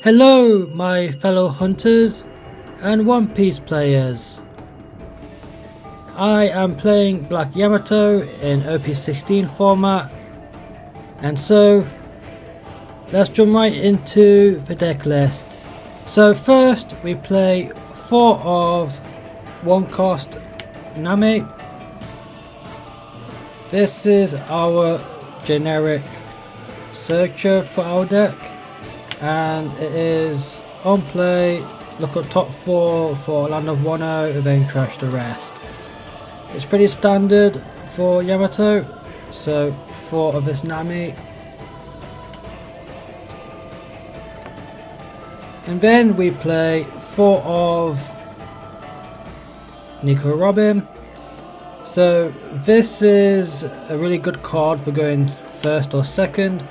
Hello my fellow hunters and One Piece players. I am playing Black Yamato in OP16 format, and so let's jump right into the deck list. So first we play 4 of 1 cost Nami. This is our generic searcher for our deck, and it is on play, look at top 4 for land of 1-0 and then trash the rest. It's pretty standard for Yamato, so 4 of this Nami. And then we play 4 of Nico Robin. So this is a really good card for going first or second.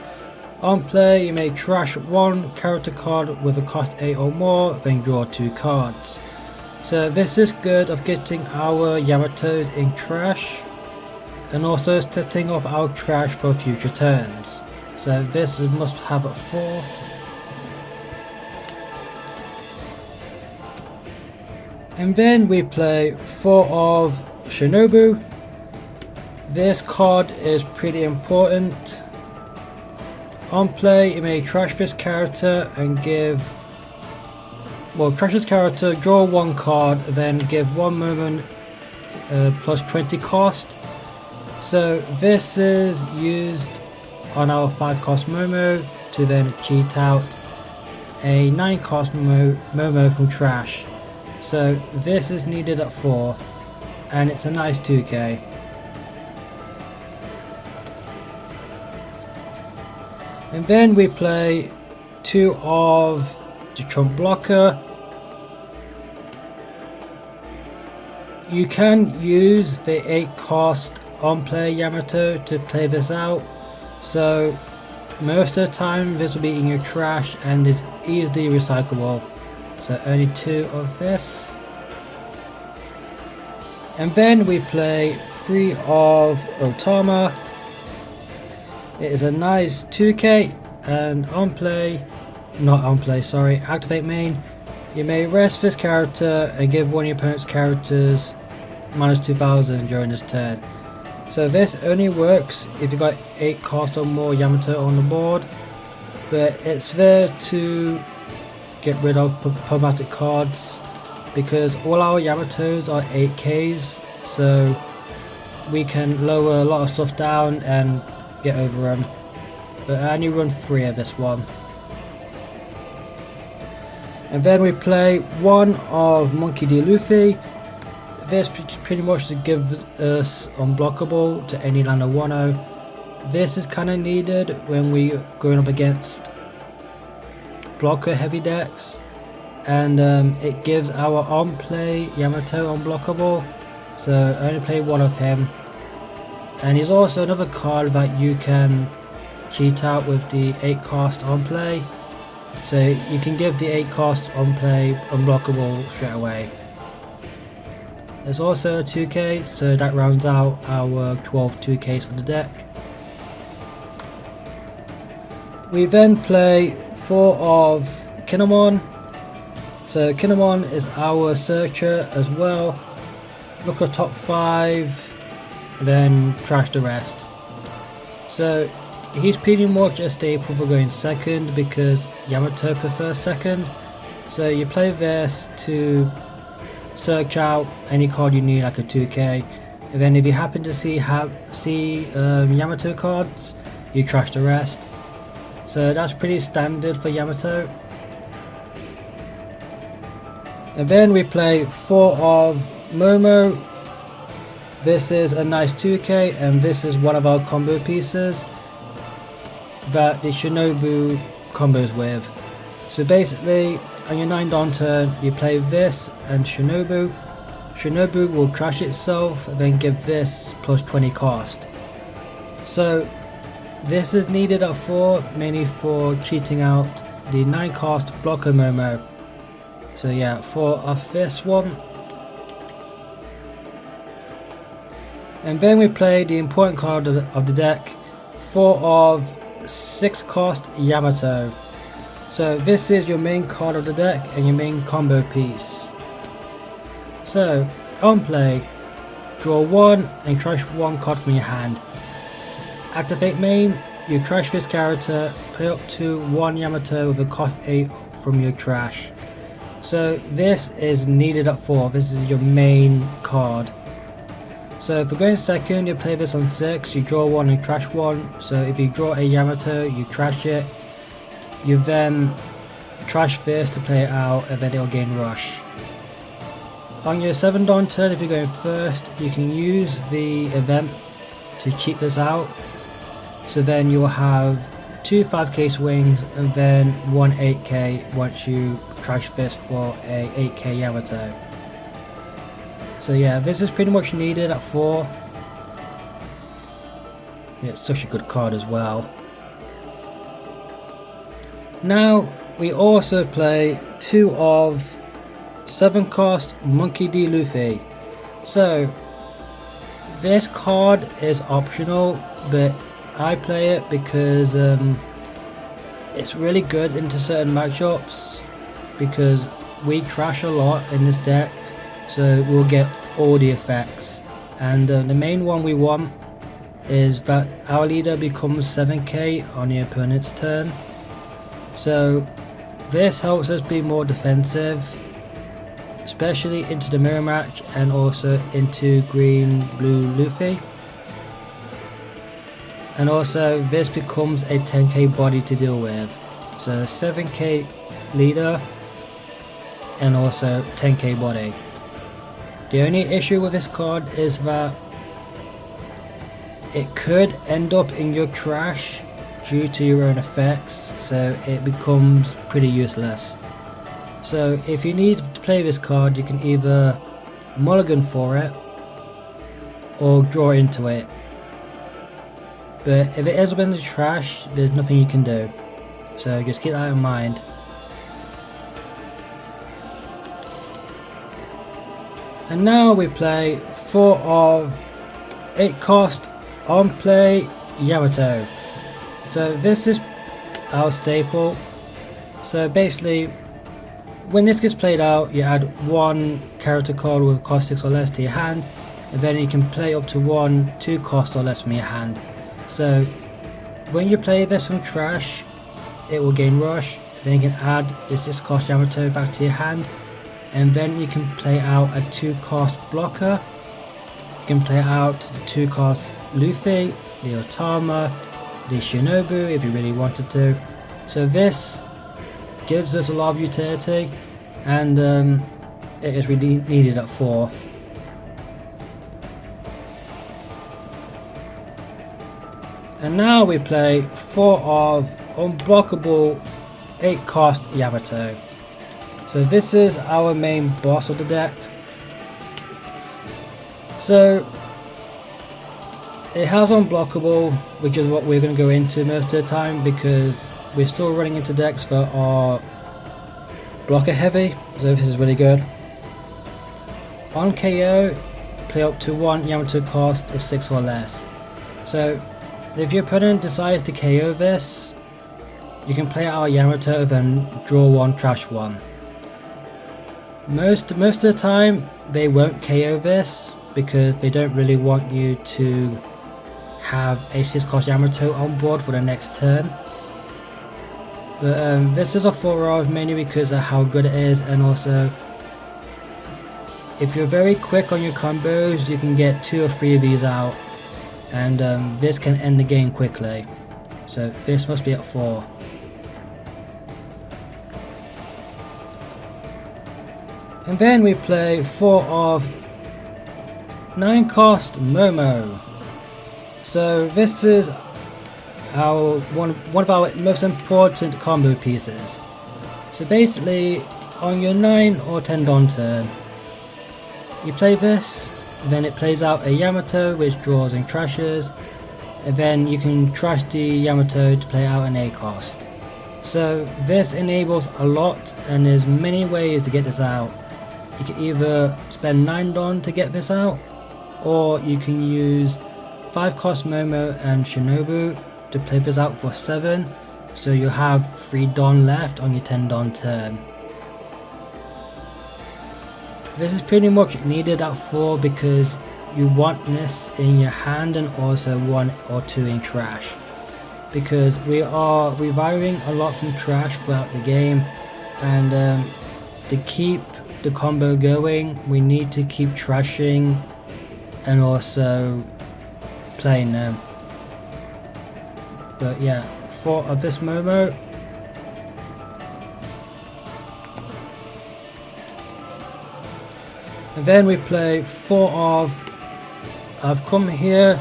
On play, you may trash 1 character card with a cost 8 or more, then draw 2 cards. So this is good of getting our Yamatos in trash, and also setting up our trash for future turns. So this is must have at 4. And then we play 4 of Shinobu. This card is pretty important. On play, you may trash this character and trash this character, draw 1 card, then give 1 moment plus 20 cost. So this is used on our 5 cost Momo to then cheat out a 9 cost Momo from trash. So this is needed at 4, and it's a nice 2k. And then we play 2 of the trump blocker. You can use the 8 cost on play Yamato to play this out, so most of the time this will be in your trash and is easily recyclable. So only 2 of this. And then we play 3 of Otama. It is a nice 2k, and activate main. You may rest this character and give one of your opponent's characters minus 2000 during this turn. So this only works if you've got 8 cost or more Yamato on the board, but it's there to get rid of problematic cards, because all our Yamatos are 8ks, so we can lower a lot of stuff down and get over them. But I only run 3 of this one. And then we play 1 of Monkey D. Luffy. This pretty much gives us unblockable to any land of 1-0. This is kind of needed when we going up against blocker heavy decks, and it gives our on play Yamato unblockable, so I only play 1 of him. And he's also another card that you can cheat out with the 8 cost on play, so you can give the 8 cost on play unblockable straight away. There's also a 2k, so that rounds out our 12 2ks for the deck. We then play 4 of Kinemon. So Kinemon is our searcher as well. Look at top 5, then trash the rest. So he's pretty much a staple for going second, because Yamato prefers second. So you play this to search out any card you need, like a 2k, and then if you happen to see Yamato cards, you trash the rest. So that's pretty standard for Yamato. And then we play 4 of Momo. This is a nice 2k, and this is one of our combo pieces that the Shinobu combos with. So basically, on your 9 dawn turn, you play this and Shinobu. Shinobu will trash itself and then give this plus 20 cost. So this is needed at 4, mainly for cheating out the 9 cost blocker Momo. So yeah, 4 of this one. And then we play the important card of the deck, 4 of 6 cost Yamato. So this is your main card of the deck and your main combo piece. So on play, draw 1 and trash 1 card from your hand. Activate main, you trash this character, play up to 1 Yamato with a cost 8 from your trash. So this is needed at 4, this is your main card. So if we're going second, you play this on 6, you draw 1 and trash 1. So if you draw a Yamato, you trash it. You then trash this to play it out and then it'll gain rush. On your 7 Don turn, if you're going first, you can use the event to cheat this out. So then you'll have 2 5k swings and then 1 8k once you trash this for a 8k Yamato. So yeah, this is pretty much needed at 4. It's such a good card as well. Now we also play 2 of 7 cost Monkey D. Luffy. So this card is optional, but I play it because it's really good into certain matchups because we trash a lot in this deck, so we'll get all the effects. And the main one we want is that our leader becomes 7k on the opponent's turn. So this helps us be more defensive, especially into the mirror match and also into green blue Luffy. And also this becomes a 10k body to deal with, so 7k leader and also 10k body. The only issue with this card is that it could end up in your trash due to your own effects, so it becomes pretty useless. So if you need to play this card, you can either mulligan for it or draw into it. But if it ends up in the trash, there's nothing you can do. So just keep that in mind. And now we play 4 of 8 cost on play Yamato. So this is our staple. So basically, when this gets played out, you add 1 character card with cost 6 or less to your hand, and then you can play up to 1 2 cost or less from your hand. So when you play this from trash, it will gain rush, then you can add the 6 cost Yamato back to your hand, and then you can play out a 2 cost blocker. You can play out the 2 cost Luffy, the Otama, the Shinobu if you really wanted to. So this gives us a lot of utility, and it is really needed at 4. And now we play 4 of unblockable 8 cost Yamato. So this is our main boss of the deck. So it has unblockable, which is what we're going to go into most of the time because we're still running into decks that are blocker heavy, so this is really good. On KO, play up to 1 Yamato cost of 6 or less. So if your opponent decides to KO this, you can play out Yamato and draw 1, trash 1. Most of the time they won't KO this because they don't really want you to have a 6 cost Yamato on board for the next turn. But this is a 4 of mainly because of how good it is, and also if you're very quick on your combos, you can get 2 or 3 of these out, and this can end the game quickly. So this must be at 4. And then we play 4 of 9 cost Momo. So this is our one of our most important combo pieces. So basically, on your 9 or 10 Don turn, you play this, then it plays out a Yamato which draws and trashes, and then you can trash the Yamato to play out an A cost. So this enables a lot, and there's many ways to get this out. You can either spend 9 Don to get this out, or you can use 5 cost Momo and Shinobu to play this out for 7, so you have 3 Don left on your 10 Don turn. This is pretty much needed at 4 because you want this in your hand and also 1 or 2 in trash, because we are reviving a lot from trash throughout the game, and to keep the combo going we need to keep trashing and also playing them. But yeah, 4 of this Momo. And then we play 4 of I've come here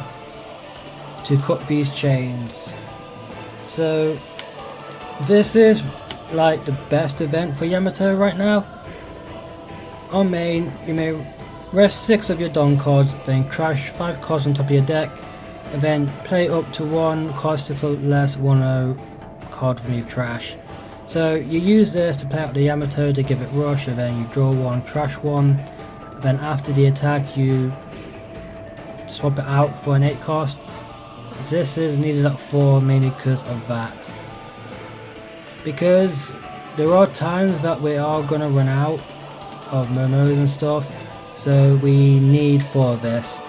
to cut these chains. So this is like the best event for Yamato right now. On main, you may rest 6 of your Don cards, then trash 5 cards on top of your deck, and then play up to 1 cost 6 or less 1/0 card from your trash. So you use this to play out the Yamato to give it rush, and then you draw 1, trash 1. Then after the attack you swap it out for an 8 cost. This is needed at 4 mainly because of that. Because there are times that we are gonna run out of momos and stuff, so we need 4 of this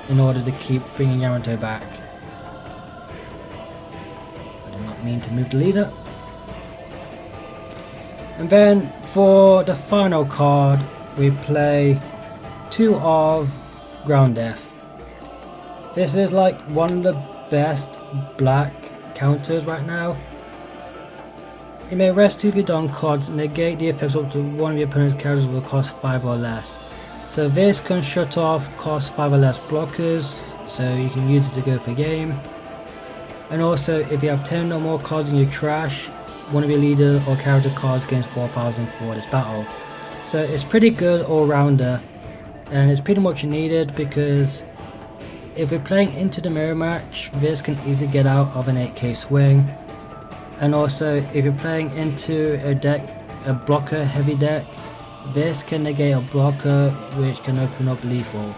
in order to keep bringing Yamato back. I did not mean to move the leader. And then for the final card we play 2 of Ground Death. This is like one of the best black counters right now. You may rest 2 of your Don cards, negate the effects up to 1 of your opponent's characters will cost 5 or less. So this can shut off cost 5 or less blockers, so you can use it to go for game. And also if you have 10 or more cards in your trash, 1 of your leader or character cards gains 4,000 for this battle. So it's pretty good all rounder, and it's pretty much needed because if we're playing into the mirror match, this can easily get out of an 8k swing. And also if you're playing into a deck, a blocker heavy deck, this can negate a blocker which can open up lethal.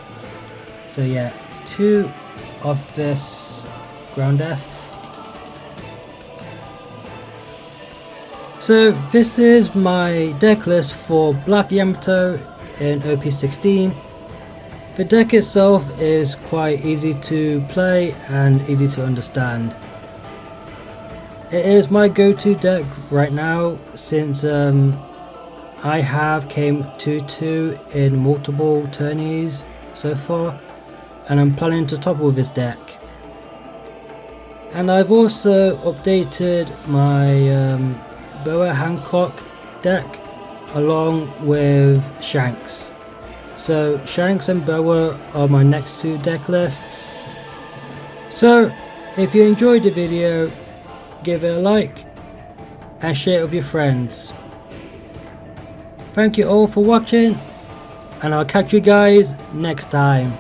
So yeah, 2 of this Ground Death. So this is my deck list for Black Yamato in OP16. The deck itself is quite easy to play and easy to understand. It is my go-to deck right now since I have came 2-2 in multiple tourneys so far, and I'm planning to topple this deck. And I've also updated my Boa Hancock deck along with Shanks. So Shanks and Boa are my next 2 deck lists. So if you enjoyed the video, give it a like and share it with your friends. Thank you all for watching, and I'll catch you guys next time.